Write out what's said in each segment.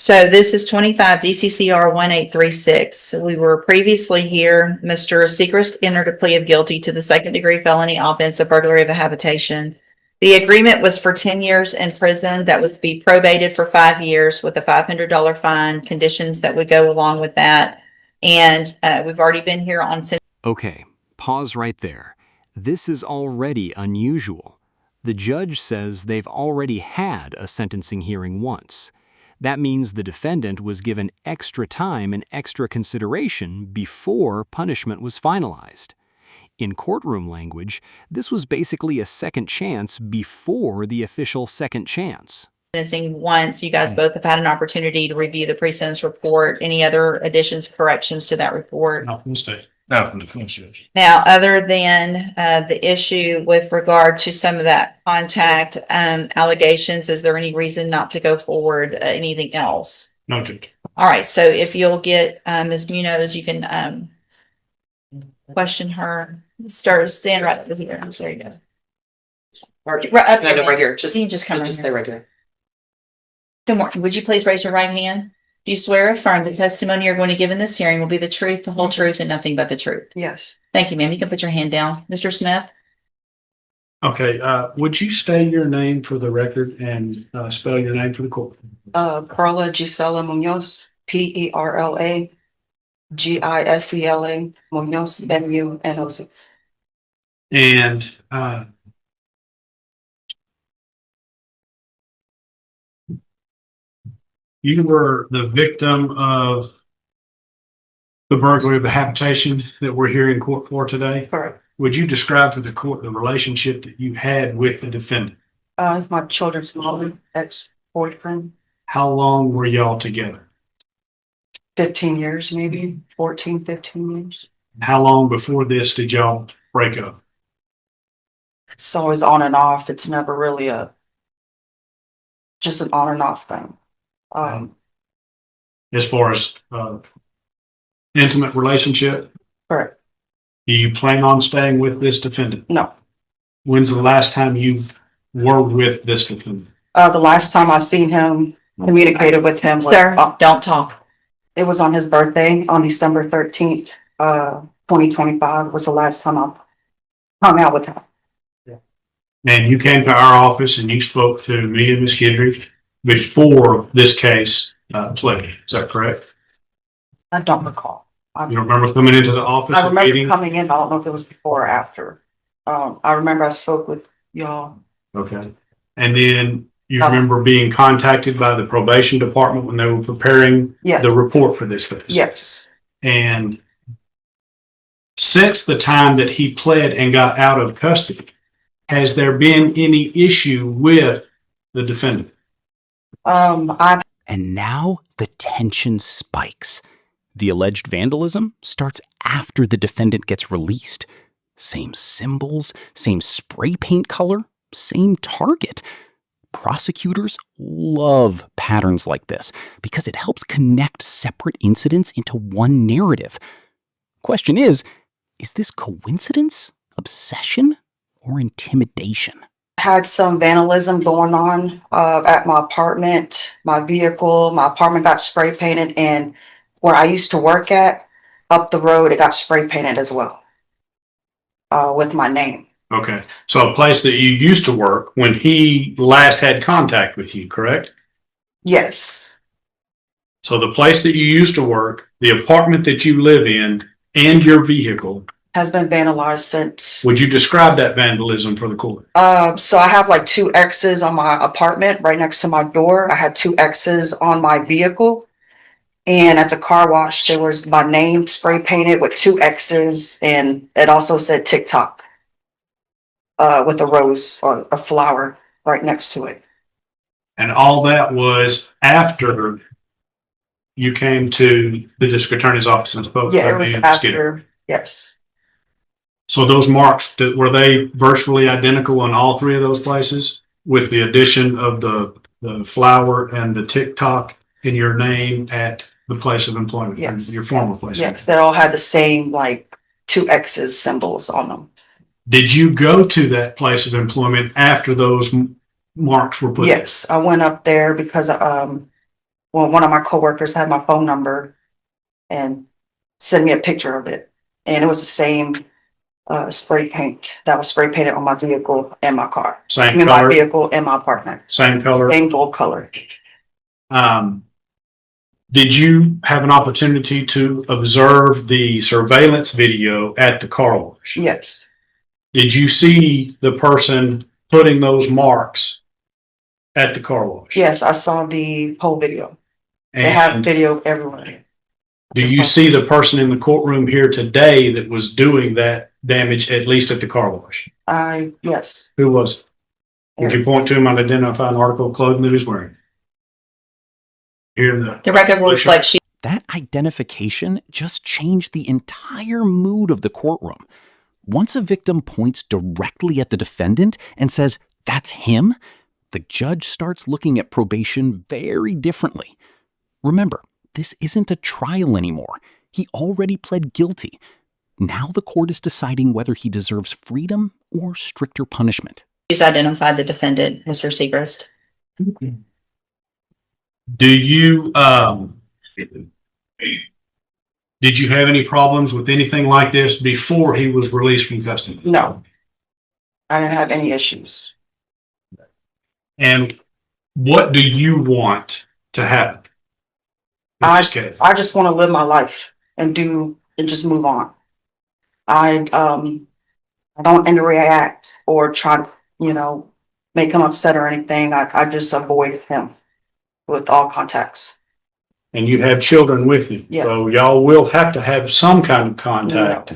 So this is 25 DCCR 1836. We were previously here. Mr. Segrist entered a plea of guilty to the second-degree felony offense of burglary of a habitation. The agreement was for 10 years in prison that was to be probated for 5 years with a $500 fine, conditions that would go along with that. And we've already been here on... Okay, pause right there. This is already unusual. The judge says they've already had a sentencing hearing once. That means the defendant was given extra time and extra consideration before punishment was finalized. In courtroom language, this was basically a second chance before the official second chance. Once you guys both have had an opportunity to review the pre-sentence report, any other additions, corrections to that report? Not from the state. Not from the defense judge. Now, other than the issue with regard to some of that contact allegations, is there any reason not to go forward? Anything else? No, Judge. All right. So if you'll get Ms. Munoz, you can question her. Stand right over here. There you go. Right here. Just You can just come right stay here. right here. Good morning. Would you please raise your right hand? Do you swear or affirm the testimony you're going to give in this hearing will be the truth, the whole truth, and nothing but the truth? Yes. Thank you, ma'am. You can put your hand down. Mr. Smith? Okay, would you state your name for the record and spell your name for the court? Carla Gisela Munoz, Perla Gisela Munoz, Munoz. And you were the victim of the burglary of the habitation that we're here in court for today. Correct. Would you describe for the court the relationship that you had with the defendant? It's my children's mother, ex-boyfriend. How long were y'all together? 15 years, maybe 14, 15 years. How long before this did y'all break up? It's always on and off. It's never really just an on and off thing. As far as intimate relationship? Correct. Do you plan on staying with this defendant? No. When's the last time you were with this defendant? The last time I seen him, communicated with him. Sir, don't talk. It was on his birthday on December 13th, 2025 was the last time I hung out with him. And you came to our office and you spoke to me and Ms. Guidry before this case played. Is that correct? I don't recall. You remember coming into the office? I remember meeting? coming in. I don't know if it was before or after. I remember I spoke with y'all. Okay. And then you remember being contacted by the probation department when they were preparing Yes. the report for this case? Yes. And since the time that he pled and got out of custody, has there been any issue with the defendant? And now the tension spikes. The alleged vandalism starts after the defendant gets released. Same symbols, same spray paint color, same target. Prosecutors love patterns like this because it helps connect separate incidents into one narrative. Question is this coincidence, obsession, or intimidation? Had some vandalism going on at my apartment, my vehicle. My apartment got spray painted, and where I used to work at, up the road, it got spray painted as well with my name. Okay. So a place that you used to work when he last had contact with you, correct? Yes. So the place that you used to work, the apartment that you live in, and your vehicle. Has been vandalized since. Would you describe that vandalism for the court? So I have like 2 X's on my apartment right next to my door. I had 2 X's on my vehicle. And at the car wash, there was my name spray painted with 2 X's. And it also said TikTok with a rose or a flower right next to it. And all that was after you came to the district attorney's office and spoke Yeah, to it was me and Ms. Guidry. after. Yes. So those marks, were they virtually identical in all 3 of those places with the addition of the flower and the TikTok in your name at the place of employment? Yes. Your former place. Yes, they all had the same like 2 X's symbols on them. Did you go to that place of employment after those marks were put? Yes, I went up there because well, one of my coworkers had my phone number and sent me a picture of it. And it was the same spray paint that was spray painted on my vehicle and my car. I Same mean, my color, vehicle and my apartment. same color. Same gold color. Did you have an opportunity to observe the surveillance video at the car wash? Yes. Did you see the person putting those marks at the car wash? Yes, I saw the whole video. They have And video everywhere. do you see the person in the courtroom here today that was doing that damage, at least at the car wash? Yes. Who was it? Would you point to him and identify an article of clothing that he was wearing? Here in The record will reflect she That identification just changed the entire mood of the courtroom. Once a victim points directly at the defendant and says, "That's him," the judge starts looking at probation very differently. Remember, this isn't a trial anymore. He already pled guilty. Now the court is deciding whether he deserves freedom or stricter punishment. she's identified the defendant, Mr. Segrist. Do you, did you have any problems with anything like this before he was released from custody? No. I didn't have any issues. And what do you want to happen in this case? I just want to live my life and just move on. I don't interact or try to, make him upset or anything. I just avoid him with all contacts. And you have children with you. Yeah. So y'all will have to have some kind of contact.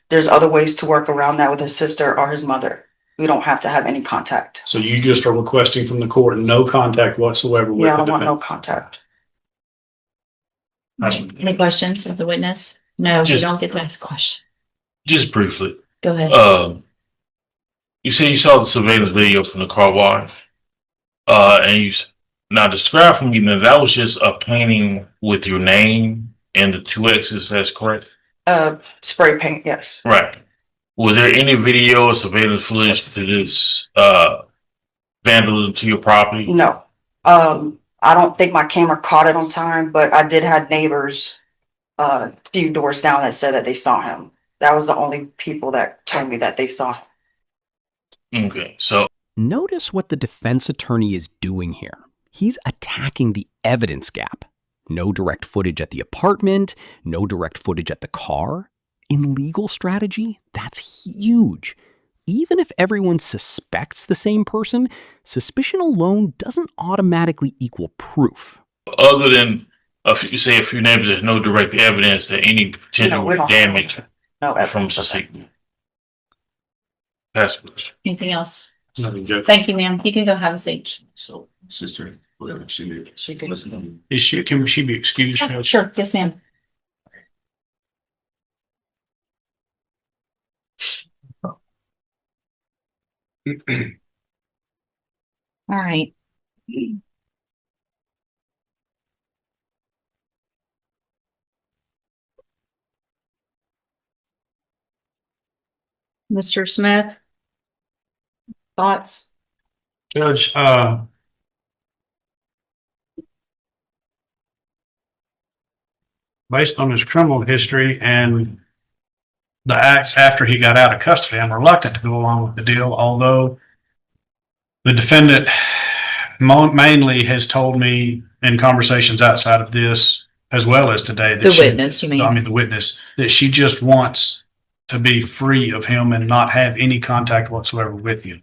There's other ways to work around that with his sister or his mother. We don't have to have any contact. So you just are requesting from the court no contact whatsoever with Yeah, I the don't want no defendant. contact. Any questions of the witness? No, you Just- don't get to ask questions. Just briefly, Go ahead. you say you saw the surveillance video from the car wash, and now describe for me that was just a painting with your name and the two X's. That's correct, Spray paint, yes. right? Was there any video or surveillance footage to this vandalism to your property? No. I don't think my camera caught it on time, but I did have neighbors a few doors down that said that they saw him. That was the only people that told me that they saw him. Okay, so Notice what the defense attorney is doing here. He's attacking the evidence gap. No direct footage at the apartment, no direct footage at the car. In legal strategy, that's huge. Even if everyone suspects the same person, suspicion alone doesn't automatically equal proof. other than a few neighbors, there's no direct evidence that any potential we don't- damage No, from suspicion. That's Anything else? Nothing, Judge. Thank you, ma'am. You can go have a seat. So, sister, whatever she did. she did. Can she be excused? Sure, Judge? sure. Yes, ma'am. All right. Mr. Smith? Thoughts? Judge, based on his criminal history and the acts after he got out of custody, I'm reluctant to go along with the deal, although the defendant mainly has told me in conversations outside of this, as well as today, that The witness, you mean? the witness, that she just wants to be free of him and not have any contact whatsoever with you.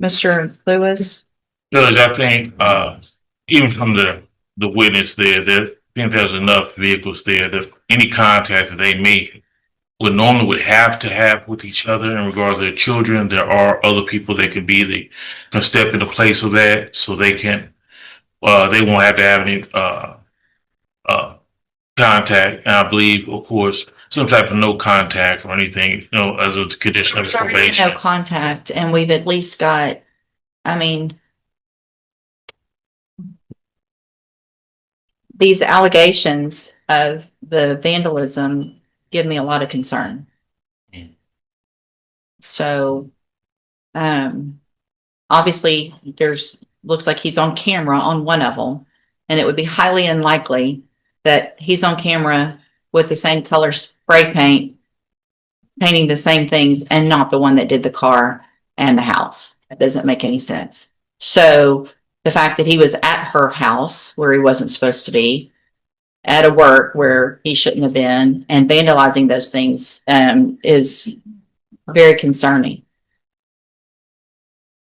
Mr. Lewis? Judge, I think even from the witness there, I think there's enough vehicles there that any contact that they make would have to have with each other in regards to their children. There are other people that can can step into place of that, so they won't have to have any contact. And I believe, of course, some type of no contact or anything, as a condition of probation. No contact, and we've at least got, these allegations of the vandalism give me a lot of concern. So, Obviously, looks like he's on camera on one of them, and it would be highly unlikely that he's on camera with the same color spray paint, painting the same things, and not the one that did the car and the house. That doesn't make any sense. So the fact that he was at her house where he wasn't supposed to be, at a work where he shouldn't have been, and vandalizing those things is very concerning.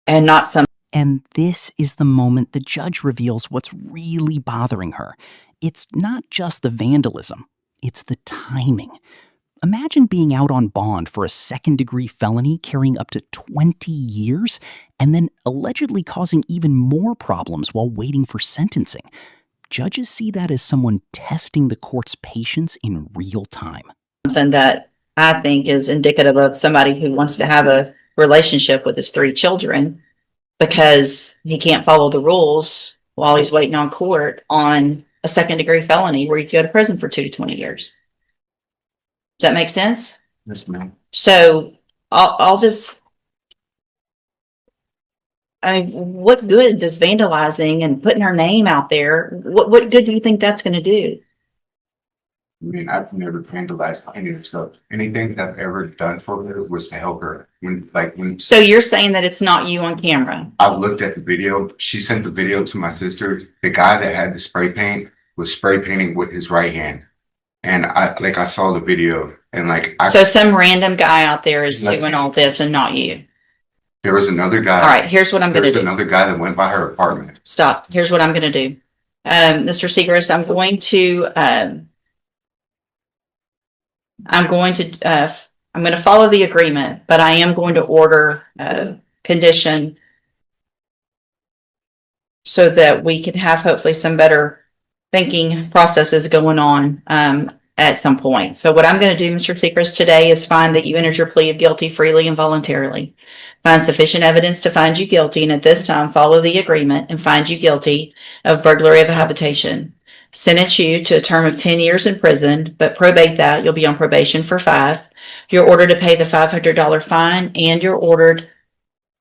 And not some. And this is the moment the judge reveals what's really bothering her. It's not just the vandalism, it's the timing. Imagine being out on bond for a second-degree felony carrying up to 20 years and then allegedly causing even more problems while waiting for sentencing. Judges see that as someone testing the court's patience in real time. Something that I think is indicative of somebody who wants to have a relationship with his 3 children because he can't follow the rules while he's waiting on court on a second-degree felony where you go to prison for 2 to 20 years. Does that make sense? Yes, ma'am. So all this, what good does vandalizing and putting her name out there, what good do you think that's going to do? I mean, I've never vandalized any of the stuff. Anything that I've ever done for her was to help her. When So you're saying that it's not you on camera? I looked at the video, she sent the video to my sister. The guy that had the spray paint was spray painting with his right hand. And I saw the video and So some random guy out there is doing all this and not you? there was another guy. All right, here's what I'm going to There's do. another guy that went by her apartment. Stop. Here's what I'm going to do. Mr. Segrist, I'm going to follow the agreement, but I am going to order a condition so that we can have hopefully some better thinking processes going on at some point. So what I'm going to do, Mr. Segrist, today is find that you entered your plea of guilty freely and voluntarily. Find sufficient evidence to find you guilty, and at this time, follow the agreement and find you guilty of burglary of a habitation. Sentence you to a term of 10 years in prison, but probate that. You'll be on probation for 5. You're ordered to pay the $500 fine, and you're ordered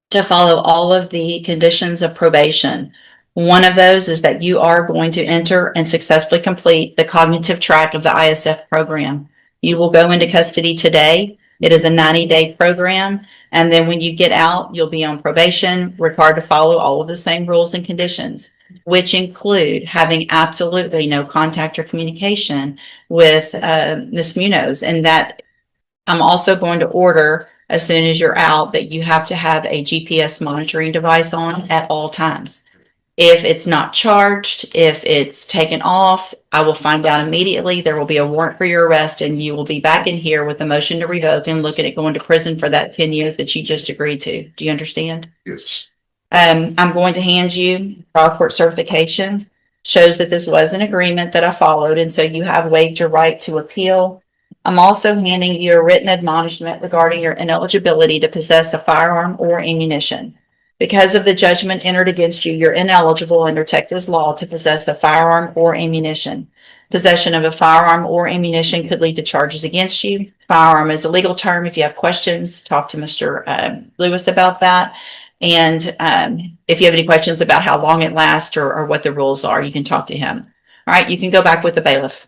to follow all of the conditions of probation. One of those is that you are going to enter and successfully complete the cognitive track of the ISF program. You will go into custody today. It is a 90-day program. And then when you get out, you'll be on probation, required to follow all of the same rules and conditions, which include having absolutely no contact or communication with Ms. Munoz. And that I'm also going to order, as soon as you're out, that you have to have a GPS monitoring device on at all times. If it's not charged, if it's taken off, I will find out immediately. There will be a warrant for your arrest, and you will be back in here with a motion to revoke and looking at going to prison for that 10 years that you just agreed to. Do you understand? Yes. I'm going to hand you trial court certification. Shows that this was an agreement that I followed, and so you have waived your right to appeal. I'm also handing you a written admonishment regarding your ineligibility to possess a firearm or ammunition. Because of the judgment entered against you, you're ineligible under Texas law to possess a firearm or ammunition. Possession of a firearm or ammunition could lead to charges against you. Firearm is a legal term. If you have questions, talk to Mr. Lewis about that. And if you have any questions about how long it lasts or what the rules are, you can talk to him. All right, you can go back with the bailiff.